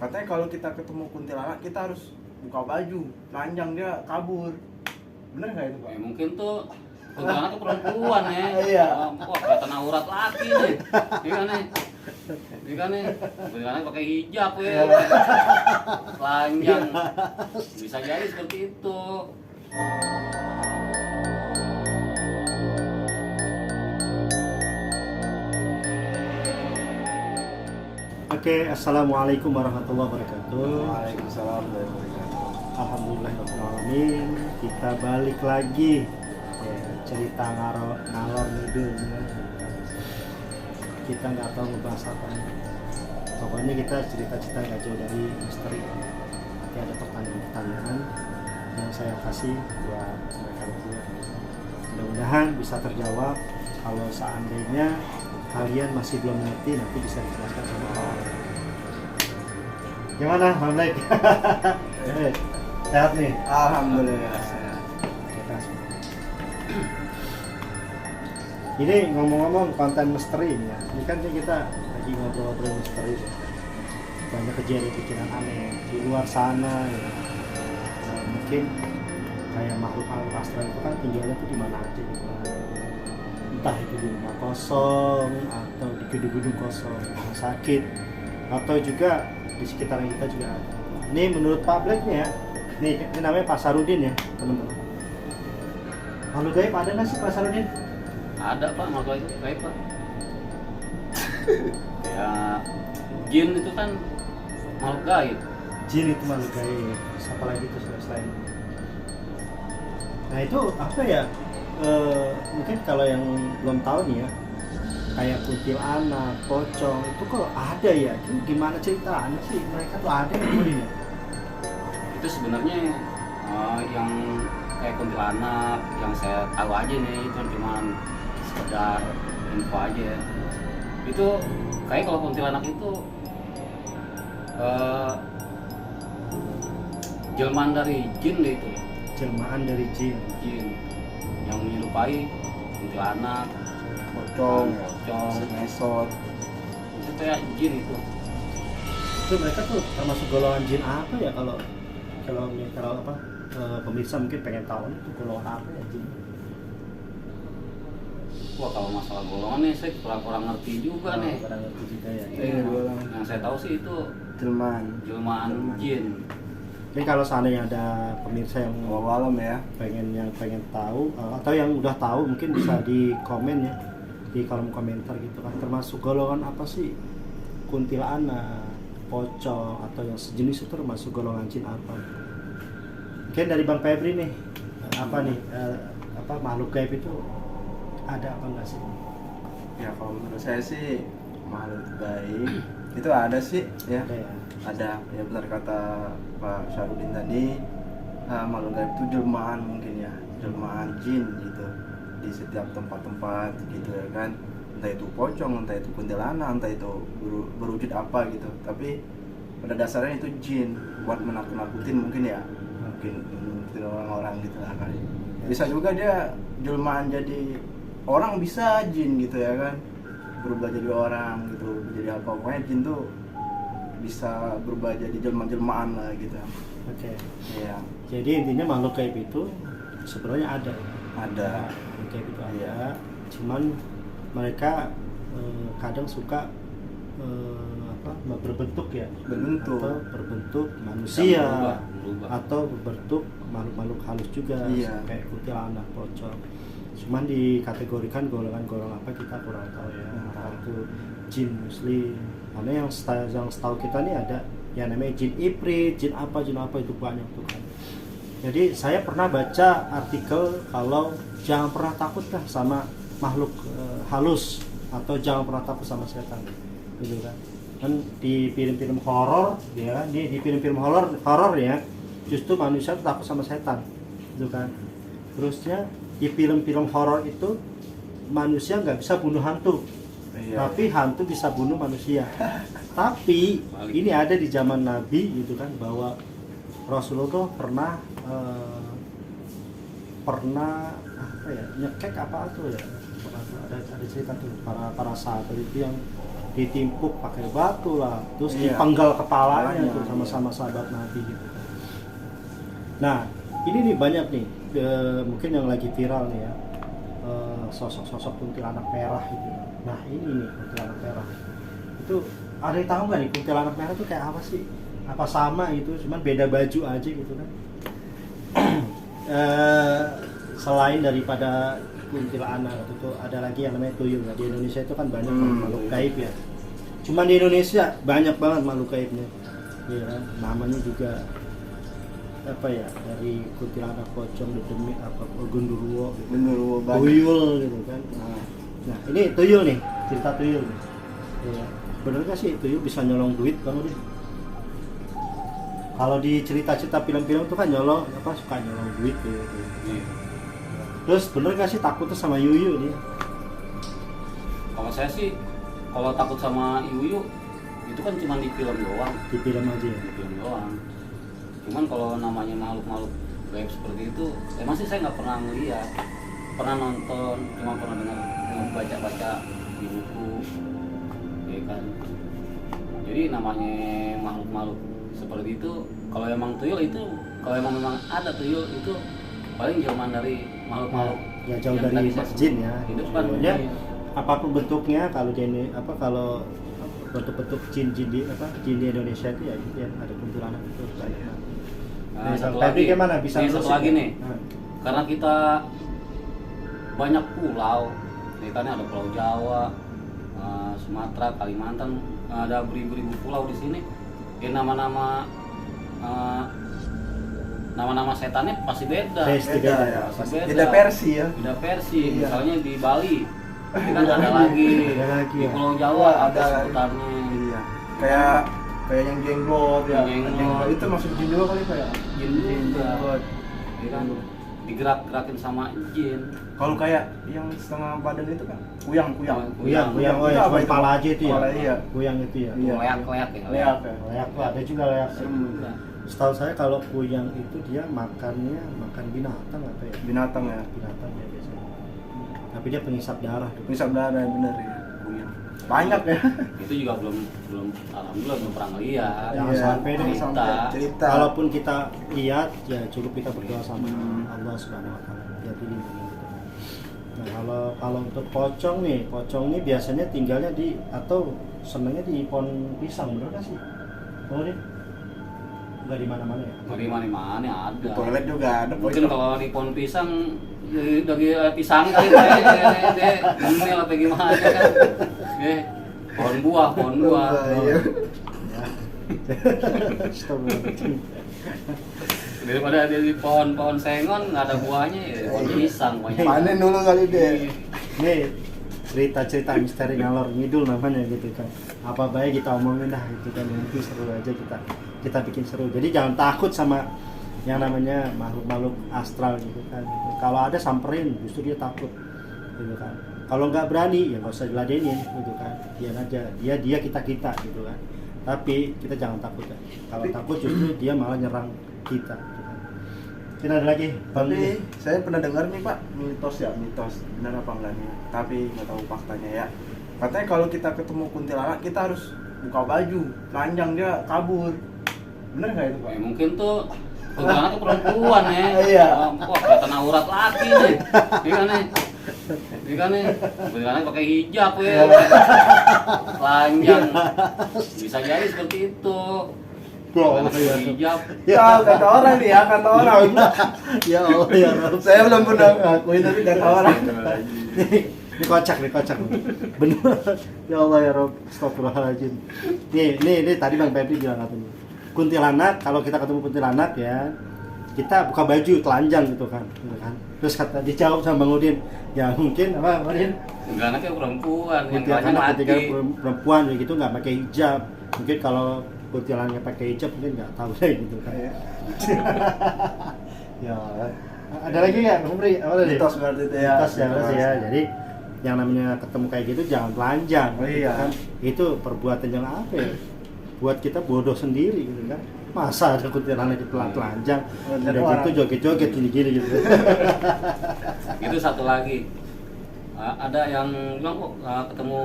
katanya kalau kita ketemu kuntilanak kita harus buka baju, telanjang dia kabur. Bener nggak itu Pak? Ya, mungkin tuh kuntilanak tuh perempuan ya. Iya. Wah, kelihatan aurat laki nih. Iya kan nih. Iya kan nih. Kuntilanak pakai hijab ya. Telanjang. Bisa jadi seperti itu. Oke, assalamualaikum warahmatullahi wabarakatuh. Waalaikumsalam warahmatullahi wabarakatuh. Alhamdulillahirobbilalamin. Kita balik lagi ya, cerita ngalor ngidul ya. Kita nggak tahu ngebahas apa. Pokoknya kita cerita-cerita nggak jauh dari misteri. Nanti ada pertanyaan-pertanyaan yang saya kasih buat mereka berdua. Mudah-mudahan bisa terjawab. Kalau seandainya kalian masih belum mengerti, nanti bisa dijelaskan sama orang. Gimana, Bang Black? Sehat nih? Alhamdulillah. Ini ngomong-ngomong konten misteri ini ya. Ini kan kita lagi ngobrol-ngobrol misteri ya. Banyak kejadian-kejadian aneh di luar sana ya. Nah, mungkin kayak makhluk astral itu kan tinggalnya tuh di mana aja gitu. Entah itu di rumah kosong atau di gedung-gedung kosong, rumah sakit, atau juga di sekitaran kita juga ada. Ini menurut Pak Black nih ya. Ini namanya Pak Sarudin ya, teman-teman. Makhluk gaib ada nggak sih Pak Sarudin? Ada Pak, makhluk gaib Pak. Ya, jin itu kan makhluk gaib. Jin itu makhluk gaib. Siapa lagi itu selain? Nah itu apa ya? Mungkin kalau yang belum tahu nih ya, kayak kuntilanak, pocong itu kok ada ya? Itu gimana ceritanya sih? Mereka tuh ada ya? Itu sebenarnya yang kayak kuntilanak yang saya tahu aja nih itu cuma sekedar info aja. Itu kayak kalau kuntilanak itu jelmaan dari jin deh itu. Jelmaan dari jin. Jin yang menyerupai kuntilanak, Pocong, mesot. Itu kayak jin itu. Itu mereka tuh termasuk golongan jin apa ya kalau apa pemirsa mungkin pengen tahu itu golongan apa ya jin? Wah, kalau masalah golongan nih saya kurang ngerti juga nih. Kurang ngerti juga ya. Yang saya tahu sih itu jelmaan jin. Jadi kalau seandainya ada pemirsa yang Wawalam ya. pengen tahu atau yang udah tahu mungkin bisa di komen ya, di kolom komentar gitu kan, termasuk golongan apa sih kuntilanak, pocong atau yang sejenis itu termasuk golongan jin apa? Mungkin dari Bang Febri nih, apa nih apa makhluk gaib itu ada apa enggak sih? Ya kalau menurut saya sih makhluk gaib itu ada sih ya. Ada ya. Ada ya, benar kata Pak Syarudin tadi, makhluk gaib itu jelmaan mungkin ya, jelmaan jin gitu di setiap tempat-tempat gitu ya kan, entah itu pocong, entah itu kuntilanak, entah itu berwujud apa gitu, tapi pada dasarnya itu jin buat menakut-nakutin mungkin ya, mungkin orang-orang gitu lah kali. Bisa juga dia jelmaan jadi orang, bisa jin gitu ya kan, berubah jadi orang gitu, jadi apa, pokoknya jin tuh bisa berubah jadi jelmaan lah gitu. Oke. Iya. Jadi intinya makhluk gaib itu sebenarnya ada. Ada. Makhluk gaib itu ada. Iya. Cuman mereka kadang suka berbentuk ya. Berbentuk. Atau berbentuk manusia. Berubah. Atau berbentuk makhluk-makhluk halus juga. Iya. Kayak kuntilanak, pocong. Cuman dikategorikan golongan-golongan apa kita kurang tahu ya. Apakah itu jin muslim. Karena yang setahu kita nih ada yang namanya jin ifrit, jin apa itu banyak tuh kan. Jadi saya pernah baca artikel kalau jangan pernah takut lah sama makhluk halus atau jangan pernah takut sama setan, gitu kan. Kan di film-film horor ya, di film-film horor ya, justru manusia tuh takut sama setan, gitu kan. Terusnya di film-film horor itu manusia nggak bisa bunuh hantu. Iya. Tapi hantu bisa bunuh manusia. Tapi ini ada di zaman Nabi gitu kan, bahwa Rasulullah pernah apa ya, nyekek apa tuh ya, ada cerita tuh para sahabat itu yang ditimpuk pakai batu lah, terus Iya. dipenggal kepalanya Kepalanya, tuh sama iya. sama sahabat Nabi gitu. Nah, ini nih banyak nih mungkin yang lagi viral nih ya, sosok-sosok kuntilanak merah gitu. Nah ini nih kuntilanak merah itu, ada yang tahu nggak nih kuntilanak merah itu kayak apa sih? Apa sama gitu, cuman beda baju aja gitu kan? Selain daripada kuntilanak itu ada lagi yang namanya tuyul. Nah, di Indonesia itu kan banyak makhluk gaib ya. Cuman di Indonesia banyak banget makhluk gaibnya. Ya kan? Namanya juga apa ya, dari kuntilanak, pocong, dedemit, apa gundurwo gitu. Gundurwo banyak. Tuyul gitu kan. Nah, Nah, ini tuyul nih, cerita tuyul nih. Ya. Bener gak sih tuyul bisa nyolong duit Bang Udin? Kalau di cerita-cerita film-film tuh kan nyolong, apa suka nyolong duit gitu. Iya. Terus bener gak sih takutnya sama yuyu nih? Kalau saya sih, kalau takut sama Yuyu itu kan cuma di film doang, Di film aja ya. di film doang. Cuman kalau namanya makhluk-makhluk gaib seperti itu, emang sih saya nggak pernah ngeliat, pernah nonton, cuma pernah dengar, baca-baca di buku, ya kan. Jadi namanya makhluk-makhluk seperti itu, kalau emang tuyul itu, kalau emang memang ada tuyul itu paling jauhan dari makhluk-makhluk. Ya jauh yang dari tadi saya jin sebut. ya. Itu kan Ya, apapun bentuknya, kalau di ini apa, kalau bentuk-bentuk jin di apa, jin di Indonesia itu ya, gitu ya, ada kuntilanak itu banyak. Nah, Nih, satu Febri lagi, gimana? Bisa nih, satu nerusin lagi nggak? nih, Nah, karena kita banyak pulau, ya kan ada Pulau Jawa, Sumatera, Kalimantan, ada beribu-ribu pulau di sini. Ya nama-nama setannya pasti beda. Pasti beda beda. ya. Pasti beda. Beda versi ya. Beda versi. Iya. Misalnya di Bali, ya kan ada lagi. Ada lagi Di ya. Pulau Jawa ada Ada. sebutannya. Iya. Kayak yang jenglot ya. Jenglot. Jenglot itu masuk jin juga kali Pak ya? Jin juga. Jenglot. Ya kan digerak-gerakin sama jin. Kalau kayak yang setengah badan itu kan kuyang. Kuyang, oh Itu ya, apa cuma itu? kepala aja itu ya. Kepala, iya. Kuyang itu ya. Iya. Leak-leak ya. Leak ya. Leak lah, ada juga leak. Juga. Setahu saya kalau kuyang itu dia makannya makan binatang apa ya? Binatang ya. Binatang ya biasanya. Tapi dia penghisap darah. Bisa berdarah bener ya. Kuyang. Banyak ya. Itu juga belum alhamdulillah belum pernah lihat. Jangan Iya, sampai deh. jangan sampai. Cerita. Kalaupun kita lihat ya cukup kita berdoa sama Hmm. Allah Subhanahu wa taala biar dilindungi gitu. Nah, kalau untuk pocong nih biasanya tinggalnya di atau senangnya di pohon pisang, bener gak sih? Oh nih. Enggak di mana-mana ya. Di mana-mana ada. Di toilet juga ada. Mungkin pocong. kalau di pohon pisang dari pisang kali deh. Ini apa gimana kan? Pohon buah. Iya. Ya. Astagfirullahaladzim. Daripada ada di pohon sengon nggak ada buahnya ya pohon pisang banyak. Panen dulu kali deh. Nih cerita-cerita misteri ngalor ngidul namanya gitu kan. Apa baik kita omongin dah gitu kan, nanti seru aja kita bikin seru. Jadi jangan takut sama yang namanya makhluk-makhluk astral gitu kan. Gitu. Kalau ada samperin, justru dia takut gitu kan. Kalau nggak berani ya nggak usah diladenin gitu kan. Diam aja, dia kita gitu kan. Tapi kita jangan takut ya. Kalau takut justru dia malah nyerang kita. Gitu kan. Kita ada lagi. Tapi saya pernah dengar nih Pak, mitos, benar apa enggak nih? Tapi nggak tahu faktanya ya. Katanya kalau kita ketemu kuntilanak kita harus buka baju, telanjang dia kabur. Bener nggak itu Pak? Ya, mungkin tuh kuntilanak tuh perempuan ya. Iya. Wah kelihatan aurat laki nih. Iya kan nih. Kuntilanak pakai hijab ya. Telanjang. Bisa jadi seperti itu. Bro, Pakai hijab. Ya kata orang nih ya, kata orang. ya Allah ya Rabb. Saya belum pernah ngakuin tapi kata orang. Ini kocak. Bener. Ya Allah ya Rob. Astagfirullahaladzim. Nih tadi Bang Febri bilang apa nih? Kuntilanak, kalau kita ketemu kuntilanak ya, kita buka baju telanjang gitu kan. Terus kata dijawab sama Bang Udin, ya mungkin apa Bang Udin? Kuntilanaknya perempuan, yang lainnya Kuntilanak ketika laki. perempuan ya gitu nggak pakai hijab. Mungkin kalau kuntilanaknya pakai hijab mungkin nggak tahu deh gitu kan. Ya, ada lagi nggak Bang Febri? Apa tadi? Mitos berarti itu ya. Mitos ya berarti ya. Jadi yang namanya ketemu kayak gitu jangan telanjang. Oh, gitu iya. kan. Itu perbuatan yang apa ya? Buat kita bodoh sendiri gitu kan. Masa ada kuntilanak di telanjang, Dan udah orang- gitu joget-joget gini-gini gitu. Itu satu lagi. Ada yang bilang kok ketemu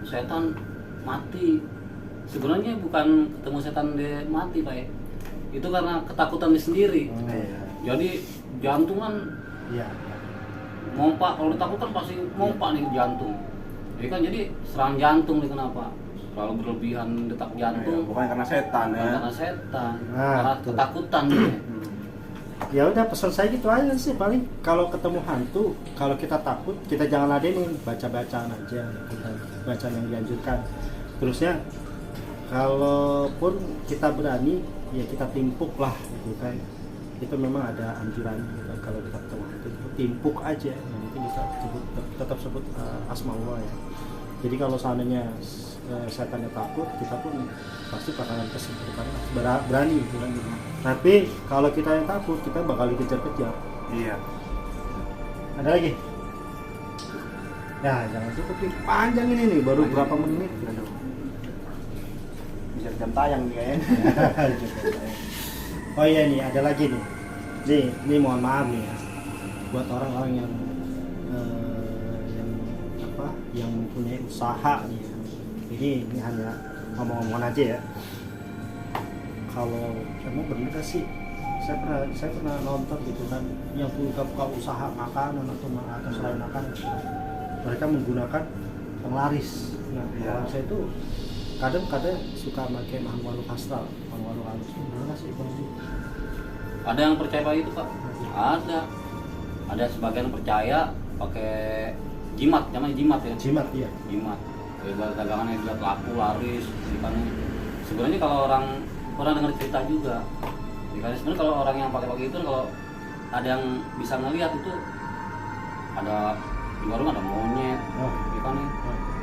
setan mati. Sebenarnya bukan ketemu setan dia mati Pak ya. Itu karena ketakutan dia sendiri. Iya. Jadi jantung kan Iya. mompak, kalau ditakutkan pasti mompak nih jantung. Jadi kan jadi serangan jantung nih kenapa? Terlalu berlebihan detak Iya, jantung. bukan karena setan Bukan ya. karena setan, Nah, karena betul. ketakutan dia. Ya udah, pesan saya gitu aja sih, paling kalau ketemu hantu, kalau kita takut kita jangan ladenin, baca-bacaan aja, kita bacaan yang dianjurkan. Terusnya kalaupun kita berani ya kita timpuk lah gitu kan. Itu memang ada anjuran gitu. Kalau kita ketemu hantu itu timpuk aja, yang penting kita tetap sebut asma Allah ya. Jadi kalau seandainya setannya takut, kita pun pasti bakalan kesebut karena berani gitu kan. Tapi kalau kita yang takut, kita bakal dikejar-kejar. Iya. Ada lagi? Ya jangan cukup nih, panjang ini nih, baru berapa menit. Aduh. Bisa jam tayang nih kayaknya. Oh iya nih, ada lagi nih. Ini mohon maaf nih ya, buat orang-orang yang yang mempunyai usaha nih ya. Ini hanya ngomong-ngomong aja ya. Kalau emang bener gak sih? Saya pernah nonton gitu kan, yang buka usaha makanan atau selain makanan, mereka menggunakan penglaris. Nah, Iya. orang saya itu kadang-kadang suka pakai makhluk astral, makhluk halus. Bener gak sih Bang? Ada yang percaya Pak itu Pak? Ada sebagian percaya pakai jimat, namanya jimat ya. Jimat iya. Jimat. Dagangannya juga laku laris. Kan sebenarnya kalau orang dengar cerita juga. Kan sebenarnya kalau orang yang pakai itu kalau ada yang bisa ngelihat itu ada di warung ada monyet, Oh. ya kan nih.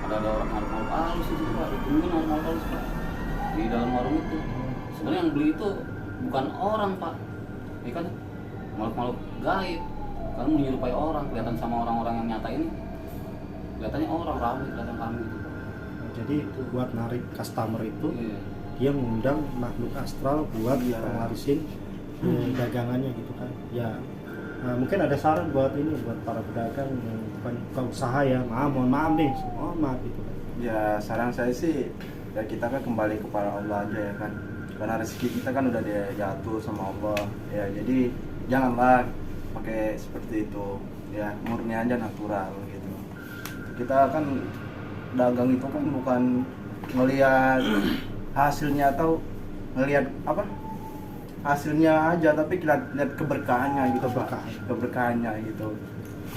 Ada orang makhluk halus itu Pak. Mungkin makhluk halus Pak. Di dalam warung itu. Sebenarnya yang beli itu bukan orang Pak. Ya kan makhluk gaib. Kan menyerupai orang, kelihatan sama orang-orang yang nyata ini. Kelihatannya orang ramai, kelihatan kami gitu. Jadi buat narik customer itu, Iya. dia mengundang makhluk astral buat Iya. penglarisin dagangannya gitu kan. Ya mungkin ada saran buat ini, buat para pedagang yang buka usaha ya. Mohon maaf nih, mohon maaf gitu kan. Ya saran saya sih ya kita kan kembali kepada Allah aja ya kan. Karena rezeki kita kan udah dia jatuh sama Allah. Ya jadi janganlah pakai seperti itu. Ya murni aja natural gitu. Kita kan dagang itu kan bukan ngelihat hasilnya atau ngelihat apa hasilnya aja, tapi kita lihat keberkahannya gitu Pak. Keberkahannya gitu,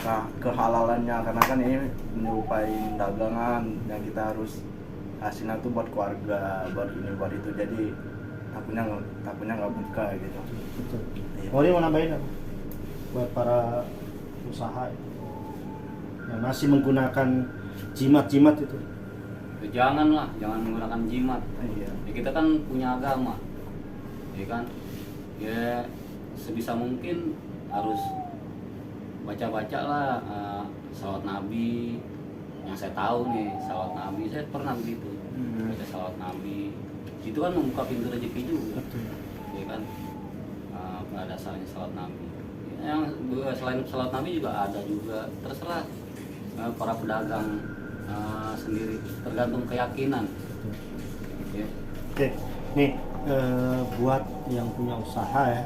nah kehalalannya, karena kan ini menyerupai dagangan yang kita harus hasilnya tuh buat keluarga, buat ini buat itu, jadi takutnya nggak buka gitu. Betul. Iya. Mau mau nambahin apa? Buat para usaha itu yang masih menggunakan jimat-jimat itu. Ya, jangan menggunakan jimat. Iya. Ya, kita kan punya agama, ya kan. Ya sebisa mungkin harus baca-baca lah salawat Nabi. Yang saya tahu nih salawat Nabi, saya pernah begitu baca salawat Nabi. Itu kan membuka pintu rezeki juga, Betul. ya kan. Pada dasarnya salawat Nabi. Yang selain salawat Nabi juga ada juga, terserah para pedagang sendiri, tergantung keyakinan. Ya. Oke, nih buat yang punya usaha ya,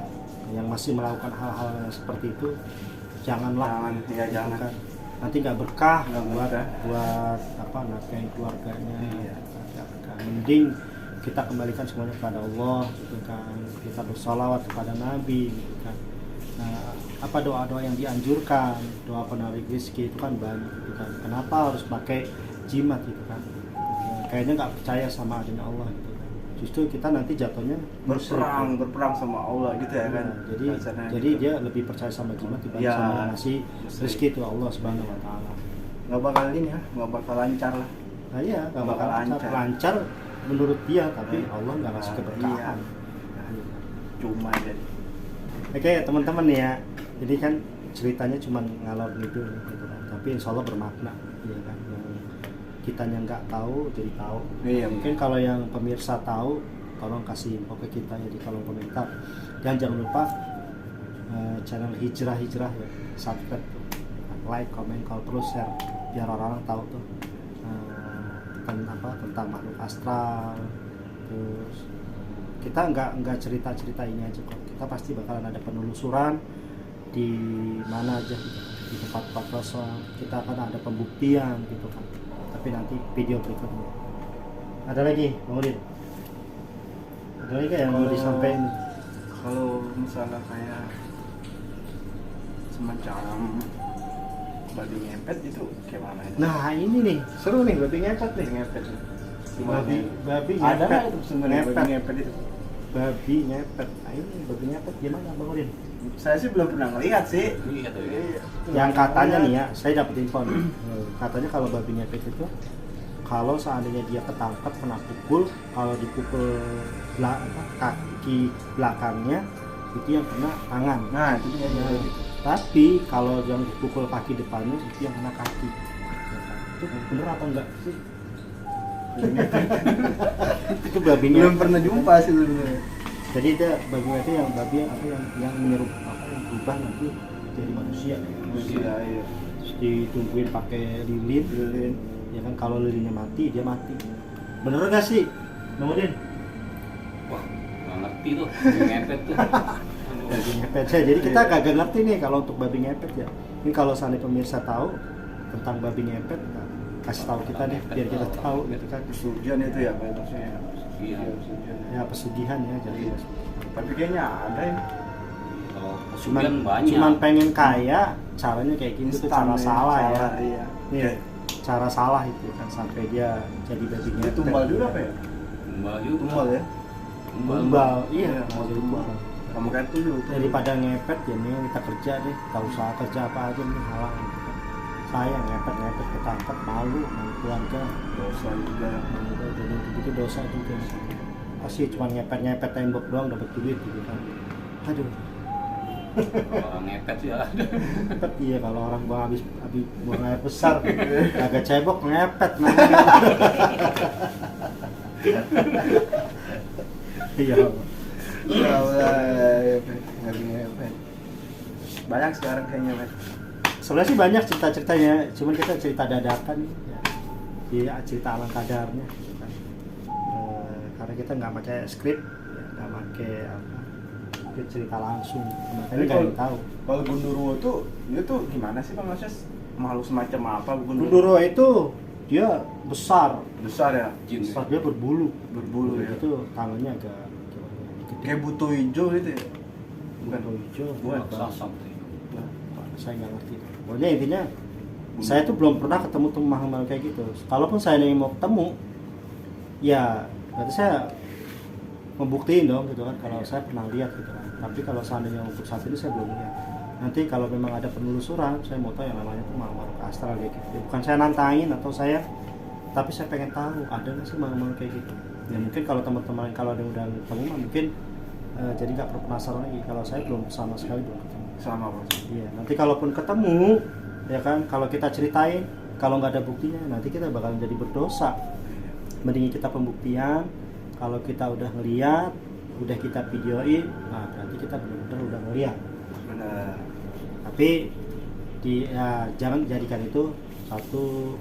yang masih melakukan hal-hal seperti itu, janganlah. Jangan. Kan. Nanti nggak berkah, Nggak buat berkah. apa nafkahin keluarganya. Iya. Nggak berkah. Mending kita kembalikan semuanya kepada Allah, gitu kan. Kita bersolawat kepada Nabi, gitu kan. Nah, apa doa-doa yang dianjurkan, doa penarik rezeki itu kan banyak, gitu kan. Kenapa harus pakai jimat gitu kan? Kayaknya nggak percaya sama adanya Allah gitu kan. Justru kita nanti jatuhnya berperang sama Allah gitu ya kan. Nah, Rasanya jadi gitu. dia lebih percaya sama jimat dibanding Iya. sama yang ngasih rezeki itu Allah Subhanahu wa taala. nggak bakal ini ya, nggak bakal lancar lah. Nah iya, nggak bakal Lancar. lancar menurut dia, tapi Allah nggak ngasih Iya. keberkahan. Cuma jadi Oke teman-teman nih ya, jadi kan ceritanya cuma ngalor ngidul gitu kan, tapi insya Allah bermakna, ya kan. Yang kitanya nggak tahu jadi tahu. Iya, Mungkin kalau yang pemirsa tahu, tolong kasih info ke kita ya di kolom komentar. Dan jangan lupa channel hijrah ya, subscribe tuh, like, comment, kalau perlu share biar orang-orang tahu tuh tentang makhluk astral. Terus kita nggak cerita ini aja kok, kita pasti bakalan ada penelusuran di mana aja gitu. Di tempat-tempat kosong kita akan ada pembuktian gitu kan, tapi nanti video berikutnya. Ada lagi Bang Udin? Ada lagi yang mau disampaikan? Kalau misalnya kayak semacam babi ngepet itu kayak mana itu? Nah ini nih seru nih, babi ngepet nih. Ngepet itu. Babi Ada ngepet. nggak itu sebenarnya babi ngepet itu? Babi ngepet. Nah ini babi ngepet gimana Bang Udin? Saya sih belum pernah ngelihat sih. Iya tuh ya. Yang katanya nih ya, saya dapat info nih. Katanya kalau babi ngepet itu kalau seandainya dia ketangkep kena pukul, kalau dipukul kaki belakangnya itu yang kena tangan. Nah itu dia. Nah, tapi kalau yang dipukul kaki depannya itu yang kena kaki. Itu bener apa enggak sih? Itu babi ngepet. Belum pernah jumpa sih sebenarnya. Jadi itu babi ngepet yang babi yang menyerup yang berubah nanti jadi manusia. Manusia iya. Terus ditungguin pakai lilin. Ya kan kalau lilinnya mati dia mati. Bener gak sih Bang Udin? Wah, nggak ngerti tuh ngepet tuh. Babi ngepet ya. Jadi kita kagak ngerti nih kalau untuk babi ngepet ya. Ini kalau seandainya pemirsa tahu tentang babi ngepet, nah, kasih tahu kita nih biar kita tahu gitu kan. Pesugihan itu ya Pak maksudnya. Iya. Pesugihan. Ya pesugihan ya jadi. Iya. Tapi kayaknya ada ya. Kalau Cuman pesugihan banyak. cuman pengen kaya, caranya kayak gitu tuh cara salah ya. Iya. Iya. Cara salah itu kan sampai dia jadi babi Itu ngepet. tumbal juga Pak ya? Tumbal juga. Tumbal ya. Tumbal, iya, Iya, mau jadi tumbal. tumbal. Kamu kayak tuyul tuh. Daripada ngepet ya nih kita kerja deh, kita usaha kerja apa aja nih halang gitu kan. Saya ngepet ketangkep malu keluarga, dosa juga. jadi itu dosa juga. Pasti cuma ngepet tembok doang dapat duit gitu kan. Aduh, Orang ngepet ya. ngepet iya kalau orang habis buang air besar, agak cebok ngepet namanya. Iya. Ya Allah, ngepet. Banyak sekarang kayaknya Pak. Sebenarnya sih banyak cerita-ceritanya, cuman kita cerita dadakan ya. Iya, cerita alang kadarnya gitu kan. Karena kita nggak pakai skrip, ya, nggak pakai apa, kita cerita langsung, makanya nggak ada yang tahu. Kalau Gundurwo tuh itu tuh gimana sih Bang Maksudnya makhluk semacam apa Gundurwo itu dia besar, Besar ya, Jin. besar dia berbulu, berbulu ya. itu tangannya agak gimana, gede. Kayak buto hijau gitu ya. Bukan hijau, Bukan. Sosok. saya nggak ngerti. Pokoknya intinya saya tuh belum pernah ketemu hal-hal kayak gitu. Kalaupun saya mau ketemu, ya berarti saya membuktiin dong gitu kan kalau saya pernah lihat gitu kan. Tapi kalau seandainya untuk saat ini saya belum lihat. Nanti kalau memang ada penelusuran, saya mau tahu yang namanya tuh makhluk astral kayak gitu. Bukan saya nantangin atau saya, tapi saya pengen tahu ada nggak sih makhluk kayak gitu. Ya mungkin kalau teman-teman kalau ada udah ketemu mungkin jadi nggak perlu penasaran lagi. Kalau saya belum sama sekali belum ketemu. Sama Bang. Iya, nanti kalaupun ketemu, ya kan, kalau kita ceritain, kalau nggak ada buktinya, nanti kita bakal jadi berdosa. Mending kita pembuktian, kalau kita udah ngeliat, udah kita videoin, nah berarti kita benar-benar udah ngeliat. Benar. Tapi ya, jangan jadikan itu satu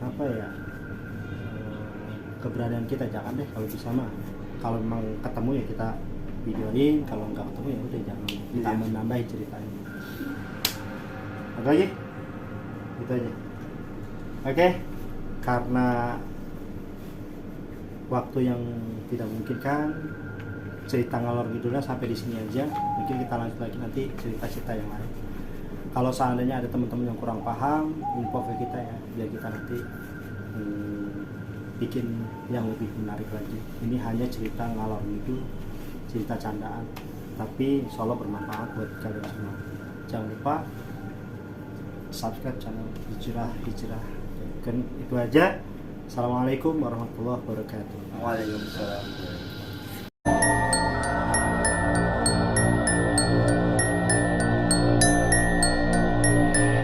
apa ya keberanian kita, jangan deh kalau bisa mah. Kalau memang ketemu ya kita videoin, kalau nggak ketemu ya udah jangan ditambah-nambahin ceritanya. Apa lagi? Gitu aja. Oke, karena waktu yang tidak memungkinkan, cerita ngalor ngidulnya sampai di sini aja. Mungkin kita lanjut lagi nanti cerita-cerita yang lain. Kalau seandainya ada teman-teman yang kurang paham, info ke kita ya, biar kita nanti bikin yang lebih menarik lagi. Ini hanya cerita ngalor ngidul, cerita candaan, tapi insya Allah bermanfaat buat kalian semua. Jangan lupa subscribe channel Hijrah. Kan itu aja. Assalamualaikum warahmatullahi wabarakatuh. Waalaikumsalam.